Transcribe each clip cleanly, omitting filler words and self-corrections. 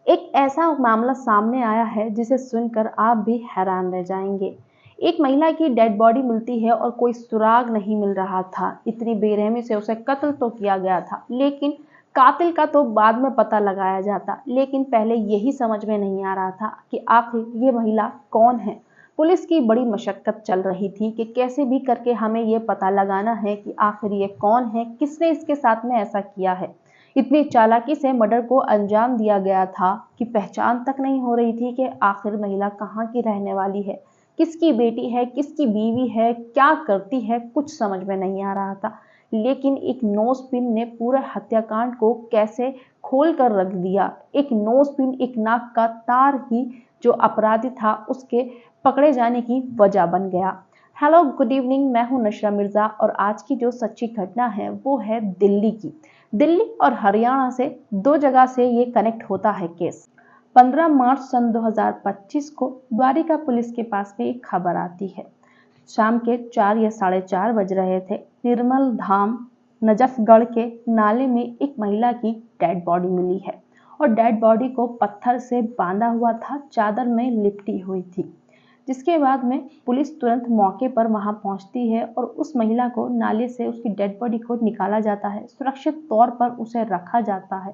एक ऐसा मामला सामने आया है जिसे सुनकर आप भी हैरान रह जाएंगे। एक महिला की डेड बॉडी मिलती है और कोई सुराग नहीं मिल रहा था। इतनी बेरहमी से उसे कत्ल तो किया गया था, लेकिन कातिल का तो बाद में पता लगाया जाता। लेकिन पहले यही समझ में नहीं आ रहा था कि आखिर ये महिला कौन है। पुलिस की बड़ी मशक्कत चल रही थी कि कैसे भी करके हमें ये पता लगाना है कि आखिर ये कौन है, किसने इसके साथ में ऐसा किया है। इतनी चालाकी से मर्डर को अंजाम दिया गया था कि पहचान तक नहीं हो रही थी कि आखिर महिला कहाँ की रहने वाली है, किसकी बेटी है, किसकी बीवी है, क्या करती है, कुछ समझ में नहीं आ रहा था। लेकिन एक नोजपिन ने पूरे हत्याकांड को कैसे खोल कर रख दिया। एक नोजपिन, एक नाक का तार ही जो अपराधी था उसके पकड़े जाने की वजह बन गया। हेलो, गुड इवनिंग, मैं हूं नशरा मिर्जा और आज की जो सच्ची घटना है वो है दिल्ली की। दिल्ली और हरियाणा से दो जगह से ये कनेक्ट होता है केस। 15 मार्च सन 2025 को द्वारिका पुलिस के पास में एक खबर आती है। शाम के 4 या 4:30 बज रहे थे। निर्मल धाम नजफगढ़ के नाले में एक महिला की डेड बॉडी मिली है और डेड बॉडी को पत्थर से बांधा हुआ था, चादर में लिपटी हुई थी। जिसके बाद में पुलिस तुरंत मौके पर वहां पहुंचती है और उस महिला को नाले से उसकी डेड बॉडी को निकाला जाता है। सुरक्षित तौर पर उसे रखा जाता है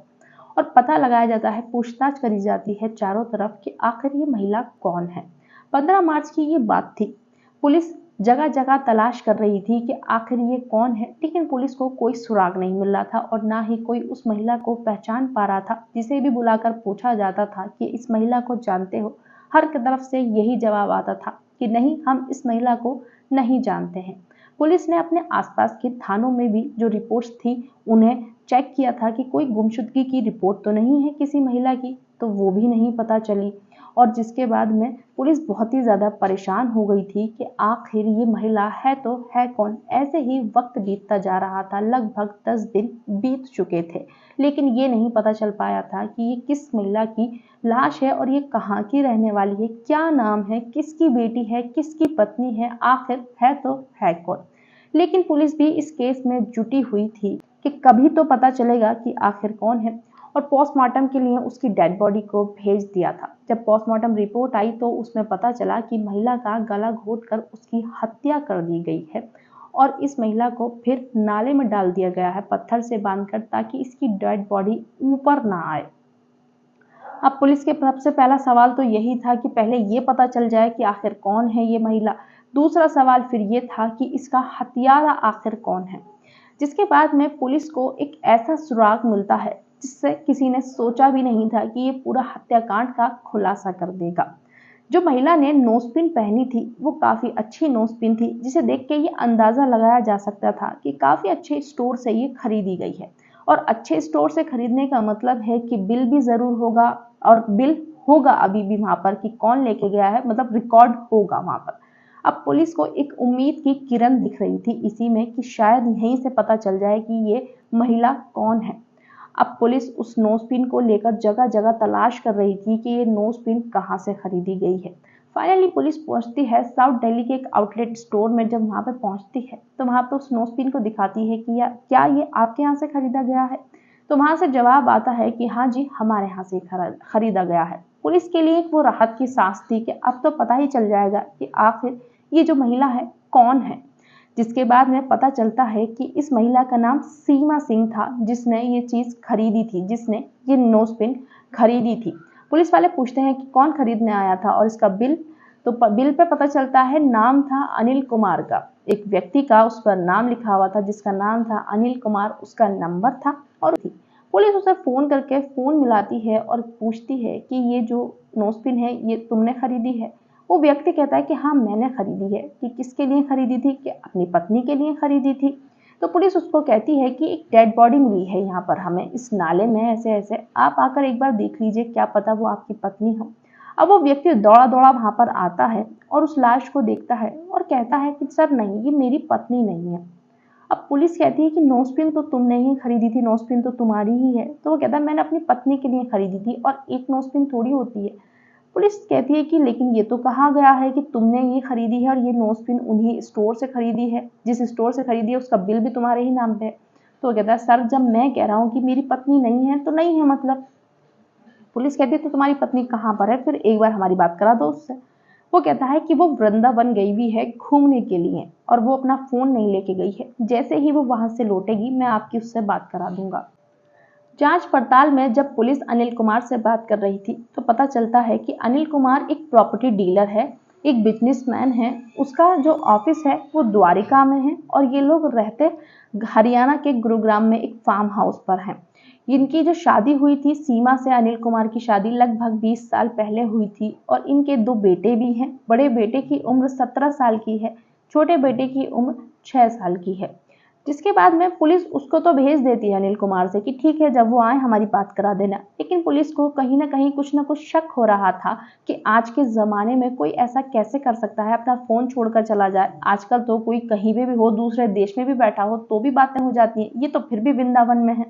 और पता लगाया जाता है, पूछताछ करी जाती है चारों तरफ कि आखिर ये महिला कौन है। 15 मार्च की ये बात थी। पुलिस जगह जगह तलाश कर रही थी कि आखिर ये कौन है, लेकिन पुलिस को कोई सुराग नहीं मिल रहा था और ना ही कोई उस महिला को पहचान पा रहा था। जिसे भी बुलाकर पूछा जाता था कि इस महिला को जानते हो, हर तरफ से यही जवाब आता था कि नहीं, हम इस महिला को नहीं जानते हैं। पुलिस ने अपने आसपास के थानों में भी जो रिपोर्ट्स थी उन्हें चेक किया था कि कोई गुमशुदगी की रिपोर्ट तो नहीं है किसी महिला की, तो वो भी नहीं पता चली। और जिसके बाद में पुलिस बहुत ही ज्यादा परेशान हो गई थी कि आखिर ये महिला है तो है कौन। ऐसे ही वक्त बीतता जा रहा था, लगभग 10 दिन बीत चुके थे, लेकिन ये नहीं पता चल पाया था कि ये किस महिला की लाश है और ये कहाँ की रहने वाली है, क्या नाम है, किसकी बेटी है, किसकी पत्नी है, आखिर है तो है कौन। लेकिन पुलिस भी इस केस में जुटी हुई थी कि कभी तो पता चलेगा कि आखिर कौन है। और पोस्टमार्टम के लिए उसकी डेड बॉडी को भेज दिया था। जब पोस्टमार्टम रिपोर्ट आई तो उसमें पता चला कि महिला का गला घोंटकर उसकी हत्या कर दी गई है और इस महिला को फिर नाले में डाल दिया गया है पत्थर से बांधकर, ताकि इसकी डेड बॉडी ऊपर ना आए। अब पुलिस के सबसे पहला सवाल तो यही था कि पहले ये पता चल जाए कि आखिर कौन है ये महिला। दूसरा सवाल फिर ये था कि इसका हत्यारा आखिर कौन है। जिसके बाद में पुलिस को एक ऐसा सुराग मिलता है जिससे किसी ने सोचा भी नहीं था कि ये पूरा हत्याकांड का खुलासा कर देगा। जो महिला ने नोजपिन पहनी थी वो काफी अच्छी नोजपिन थी, जिसे देख के ये अंदाजा लगाया जा सकता था कि काफी अच्छे स्टोर से ये खरीदी गई है। और अच्छे स्टोर से खरीदने का मतलब है कि बिल भी जरूर होगा और बिल होगा अभी भी वहां पर कि कौन लेके गया है, मतलब रिकॉर्ड होगा वहां पर। अब पुलिस को एक उम्मीद की किरण दिख रही थी इसी में कि शायद यहीं से पता चल जाए कि ये महिला कौन है। अब पुलिस उस नोजपिन को लेकर जगह जगह तलाश कर रही थी कि ये नोजपिन कहाँ से खरीदी गई है। फाइनली पुलिस पहुंचती है साउथ दिल्ली के एक आउटलेट स्टोर में। जब वहां पर पहुंचती है तो वहां पर उस नोजपिन को दिखाती है कि क्या ये आपके यहाँ से खरीदा गया है। तो वहां से जवाब आता है कि हाँ जी, हमारे यहाँ से खरीदा गया है। पुलिस के लिए वो राहत की सांस थी कि अब तो पता ही चल जाएगा कि आखिर ये जो महिला है कौन है। जिसके बाद में पता चलता है कि इस महिला का नाम सीमा सिंह था, जिसने ये चीज खरीदी थी, जिसने ये नोजपिन खरीदी थी। पुलिस वाले पूछते हैं कि कौन खरीदने आया था और इसका बिल। तो बिल पे पता चलता है नाम था अनिल कुमार का, एक व्यक्ति का उस पर नाम लिखा हुआ था जिसका नाम था अनिल कुमार, उसका नंबर था और थी। पुलिस उसे फोन करके फोन मिलाती है और पूछती है कि ये जो नोजपिन है ये तुमने खरीदी है। वो व्यक्ति कहता है कि हाँ, मैंने खरीदी है। कि किसके लिए खरीदी थी, कि अपनी पत्नी के लिए खरीदी थी। तो पुलिस उसको कहती है कि एक डेड बॉडी मिली है यहाँ पर हमें इस नाले में, ऐसे ऐसे, आप आकर एक बार देख लीजिए, क्या पता वो आपकी पत्नी हो। अब वो व्यक्ति दौड़ा दौड़ा वहां पर आता है और उस लाश को देखता है और कहता है कि सर नहीं, ये मेरी पत्नी नहीं है। अब पुलिस कहती है कि नोजपिन तो तुमने ही खरीदी थी, नोजपिन तो तुम्हारी ही है। तो वो कहता है मैंने अपनी पत्नी के लिए खरीदी थी और एक नोजपिन थोड़ी होती है। पुलिस कहती है कि लेकिन ये तो कहा गया है कि तुमने ये खरीदी है और ये नोजपिन उन्हीं स्टोर से खरीदी है, जिस स्टोर से खरीदी है उसका बिल भी तुम्हारे ही नाम पे है। तो वो कहता है सर, जब मैं कह रहा हूँ कि मेरी पत्नी नहीं है तो नहीं है, मतलब पुलिस कहती है तो तुम्हारी पत्नी कहाँ पर है, फिर एक बार हमारी बात करा दो उससे। वो कहता है कि वो वृंदावन गई हुई है घूमने के लिए और वो अपना फोन नहीं लेके गई है, जैसे ही वो वहां से लौटेगी मैं आपकी उससे बात करा दूंगा। जांच पड़ताल में जब पुलिस अनिल कुमार से बात कर रही थी तो पता चलता है कि अनिल कुमार एक प्रॉपर्टी डीलर है, एक बिजनेसमैन है। उसका जो ऑफिस है वो द्वारिका में है और ये लोग रहते हरियाणा के गुरुग्राम में एक फार्म हाउस पर हैं। इनकी जो शादी हुई थी सीमा से, अनिल कुमार की शादी लगभग 20 साल पहले हुई थी और इनके 2 बेटे भी हैं। बड़े बेटे की उम्र 17 साल की है, छोटे बेटे की उम्र 6 साल की है। जिसके बाद में पुलिस उसको तो भेज देती है अनिल कुमार से कि ठीक है जब वो आए हमारी बात करा देना, लेकिन पुलिस को कहीं ना कहीं कुछ ना कुछ शक हो रहा था कि आज के ज़माने में कोई ऐसा कैसे कर सकता है, अपना फ़ोन छोड़कर चला जाए। आजकल तो कोई कहीं पे भी हो, दूसरे देश में भी बैठा हो तो भी बातें हो जाती हैं, ये तो फिर भी वृंदावन में है।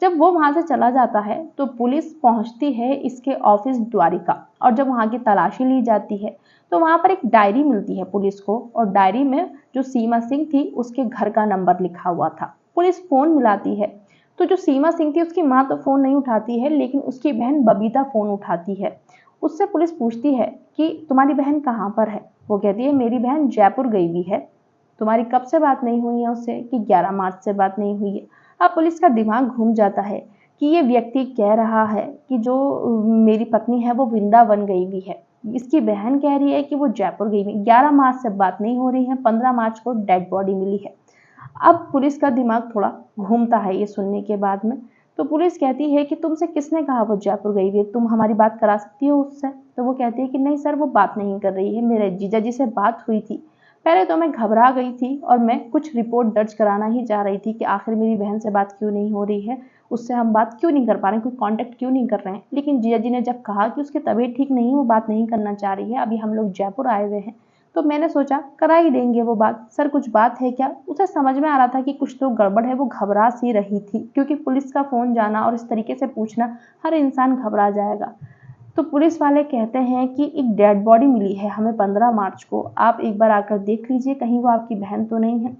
जब वो वहां से चला जाता है तो पुलिस पहुंचती है इसके ऑफिस द्वारिका और जब वहां की तलाशी ली जाती है तो वहां पर एक डायरी मिलती है पुलिस को और डायरी में जो सीमा सिंह थी उसके घर का नंबर लिखा हुआ था। पुलिस फोन मिलाती है तो जो सीमा सिंह थी उसकी माँ तो फोन नहीं उठाती है, लेकिन उसकी बहन बबीता फोन उठाती है। उससे पुलिस पूछती है कि तुम्हारी बहन कहाँ पर है। वो कहती है मेरी बहन जयपुर गई हुई है। तुम्हारी कब से बात नहीं हुई है उससे? कि 11 मार्च से बात नहीं हुई है। अब पुलिस का दिमाग घूम जाता है कि ये व्यक्ति कह रहा है कि जो मेरी पत्नी है वो वृंदावन गई हुई है, इसकी बहन कह रही है कि वो जयपुर गई हुई। 11 मार्च से बात नहीं हो रही है, 15 मार्च को डेड बॉडी मिली है। अब पुलिस का दिमाग थोड़ा घूमता है ये सुनने के बाद में। तो पुलिस कहती है कि तुमसे किसने कहा वो जयपुर गई हुई है, तुम हमारी बात करा सकती हो उससे? तो वो कहती है कि नहीं सर वो बात नहीं कर रही है, मेरे जीजा जी से बात हुई थी। पहले तो मैं घबरा गई थी और मैं कुछ रिपोर्ट दर्ज कराना ही चाह रही थी कि आखिर मेरी बहन से बात क्यों नहीं हो रही है, उससे हम बात क्यों नहीं कर पा रहे हैं, कोई कांटेक्ट क्यों नहीं कर रहे हैं। लेकिन जीजा जी ने जब कहा कि उसकी तबीयत ठीक नहीं, वो बात नहीं करना चाह रही है, अभी हम लोग जयपुर आए हुए हैं, तो मैंने सोचा करा ही देंगे वो बात। सर कुछ बात है क्या? उसे समझ में आ रहा था कि कुछ तो गड़बड़ है, वो घबरा सी रही थी क्योंकि पुलिस का फोन जाना और इस तरीके से पूछना, हर इंसान घबरा जाएगा। तो पुलिस वाले कहते हैं कि एक डेड बॉडी मिली है हमें 15 मार्च को, आप एक बार आकर देख लीजिए कहीं वो आपकी बहन तो नहीं है।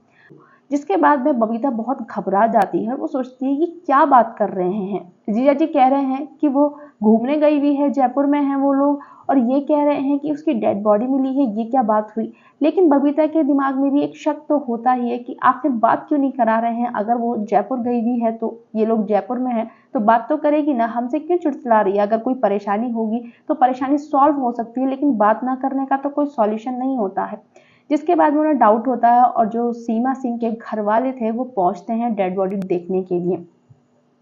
जिसके बाद में बबीता बहुत घबरा जाती है, वो सोचती है कि क्या बात कर रहे हैं। जीजा जी कह रहे हैं कि वो घूमने गई हुई है, जयपुर में है वो लोग, और ये कह रहे हैं कि उसकी डेड बॉडी मिली है, ये क्या बात हुई। लेकिन बबीता के दिमाग में भी एक शक तो होता ही है कि आखिर बात क्यों नहीं करा रहे हैं। अगर वो जयपुर गई हुई है तो ये लोग जयपुर में है तो बात तो करेगी ना, हमसे क्यों चिड़चिड़ा रही है। अगर कोई परेशानी होगी तो परेशानी सॉल्व हो सकती है, लेकिन बात ना करने का तो कोई सॉल्यूशन नहीं होता है। जिसके बाद में उन्हें डाउट होता है और जो सीमा सिंह के घर वाले थे वो पहुंचते हैं डेड बॉडी देखने के लिए।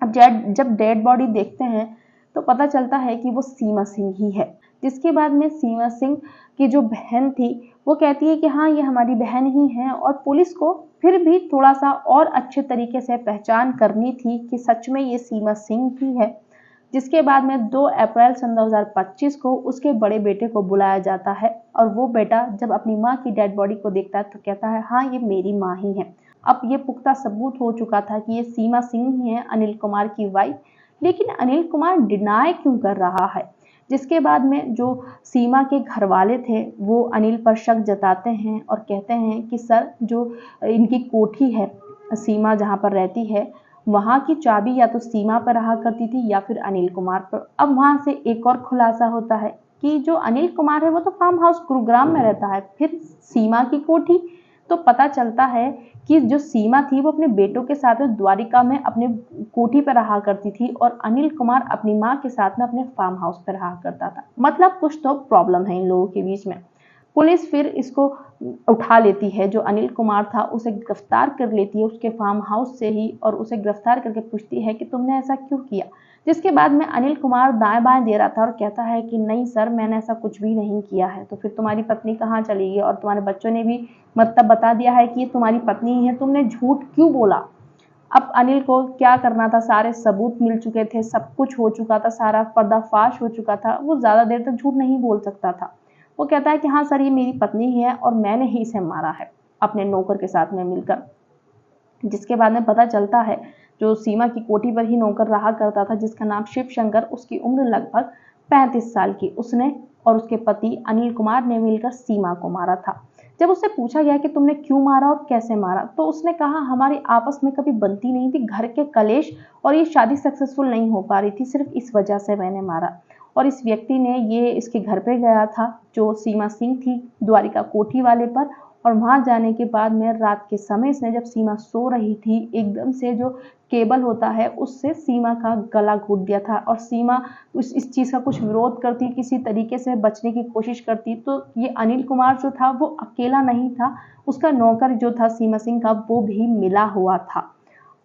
अब जब डेड बॉडी देखते हैं तो पता चलता है कि वो सीमा सिंह ही है। जिसके बाद में सीमा सिंह की जो बहन थी वो कहती है कि हाँ ये हमारी बहन ही है, और पुलिस को फिर भी थोड़ा सा और अच्छे तरीके से पहचान करनी थी कि सच में ये सीमा सिंह ही है। जिसके बाद में 2 अप्रैल सन 2025 को उसके बड़े बेटे को बुलाया जाता है और वो बेटा जब अपनी माँ की डेड बॉडी को देखता है तो कहता है हाँ ये मेरी माँ ही है। अब ये पुख्ता सबूत हो चुका था कि ये सीमा सिंह ही है, अनिल कुमार की वाइफ। लेकिन अनिल कुमार डिनाई क्यों कर रहा है? जिसके बाद में जो सीमा के घर वाले थे वो अनिल पर शक जताते हैं और कहते हैं कि सर जो इनकी कोठी है, सीमा जहाँ पर रहती है, वहां की चाबी या तो सीमा पर रहा करती थी या फिर अनिल कुमार पर। अब वहां से एक और खुलासा होता है कि जो अनिल कुमार है वो तो फार्म हाउस गुरुग्राम में रहता है, फिर सीमा की कोठी। तो पता चलता है कि जो सीमा थी वो अपने बेटों के साथ में द्वारिका में अपने कोठी पर रहा करती थी और अनिल कुमार अपनी माँ के साथ में अपने फार्म हाउस पर रहा करता था। मतलब कुछ तो प्रॉब्लम है इन लोगों के बीच में। पुलिस फिर इसको उठा लेती है, जो अनिल कुमार था उसे गिरफ्तार कर लेती है उसके फार्म हाउस से ही, और उसे गिरफ्तार करके पूछती है कि तुमने ऐसा क्यों किया। जिसके बाद में अनिल कुमार दाएं बाएं दे रहा था और कहता है कि नहीं सर मैंने ऐसा कुछ भी नहीं किया है। तो फिर तुम्हारी पत्नी कहाँ चली गई? और तुम्हारे बच्चों ने भी मतलब बता दिया है कि ये तुम्हारी पत्नी ही है, तुमने झूठ क्यों बोला? अब अनिल को क्या करना था, सारे सबूत मिल चुके थे, सब कुछ हो चुका था, सारा पर्दाफाश हो चुका था, वो ज्यादा देर तक झूठ नहीं बोल सकता था। वो कहता है कि हाँ सर ये मेरी पत्नी ही है और मैंने ही इसे मारा है अपने नौकर के साथ में मिलकर। जिसके बाद में पता चलता है जो सीमा की कोठी पर ही नौकर रहा करता था जिसका नाम शिव शंकर, उसकी उम्र लगभग 35 साल की, उसने और उसके पति अनिल कुमार ने मिलकर सीमा को मारा था। जब उससे पूछा गया कि तुमने क्यों मारा और कैसे मारा, तो उसने कहा हमारी आपस में कभी बनती नहीं थी, घर के कलेश और ये शादी सक्सेसफुल नहीं हो पा रही थी, सिर्फ इस वजह से मैंने मारा। और इस व्यक्ति ने ये इसके घर पे गया था जो सीमा सिंह थी, द्वारिका कोठी वाले पर। और वहां जाने के बाद में रात के समय इसने जब सीमा सो रही थी, एकदम से जो केबल होता है उससे सीमा का गला घोट दिया था। और सीमा इस चीज का कुछ विरोध करती, किसी तरीके से बचने की कोशिश करती, तो ये अनिल कुमार जो था वो अकेला नहीं था, उसका नौकर जो था सीमा सिंह का वो भी मिला हुआ था।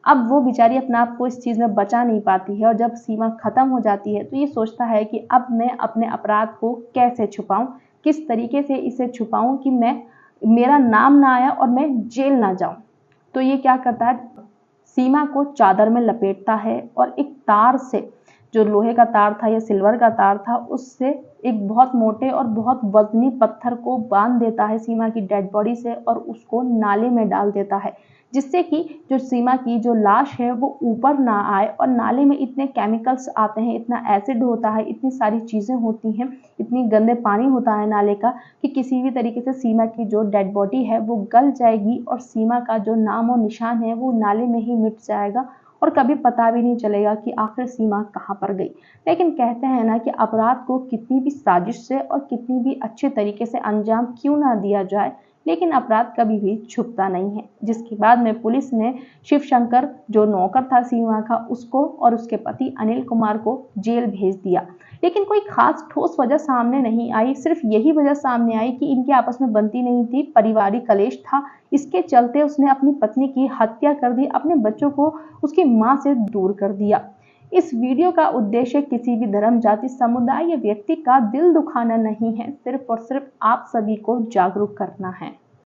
अब वो बेचारी अपने आप को इस चीज में बचा नहीं पाती है, और जब सीमा खत्म हो जाती है तो ये सोचता है कि अब मैं अपने अपराध को कैसे छुपाऊं, किस तरीके से इसे छुपाऊं कि मेरा नाम ना आया और मैं जेल ना जाऊं। तो ये क्या करता है, सीमा को चादर में लपेटता है और एक तार से, जो लोहे का तार था या सिल्वर का तार था, उससे एक बहुत मोटे और बहुत वजनी पत्थर को बांध देता है सीमा की डेड बॉडी से और उसको नाले में डाल देता है, जिससे कि जो सीमा की जो लाश है वो ऊपर ना आए। और नाले में इतने केमिकल्स आते हैं, इतना एसिड होता है, इतनी सारी चीज़ें होती हैं, इतनी गंदे पानी होता है नाले का, कि किसी भी तरीके से सीमा की जो डेड बॉडी है वो गल जाएगी और सीमा का जो नाम और निशान है वो नाले में ही मिट जाएगा और कभी पता भी नहीं चलेगा कि आखिर सीमा कहाँ पर गई। लेकिन कहते हैं ना कि अपराध को कितनी भी साजिश से और कितनी भी अच्छे तरीके से अंजाम क्यों ना दिया जाए, लेकिन अपराध कभी भी छुपता नहीं है। जिसके बाद में पुलिस ने शिव शंकर जो नौकर था सीमा का, उसको और उसके पति अनिल कुमार को जेल भेज दिया। लेकिन कोई खास ठोस वजह सामने नहीं आई, सिर्फ यही वजह सामने आई कि इनके आपस में बनती नहीं थी, पारिवारिक कलेश था। इसके चलते उसने अपनी पत्नी की हत्या कर दी, अपने बच्चों को उसकी मां से दूर कर दिया। इस वीडियो का उद्देश्य किसी भी धर्म, जाति, समुदाय या व्यक्ति का दिल दुखाना नहीं है, सिर्फ और सिर्फ आप सभी को जागरूक करना है।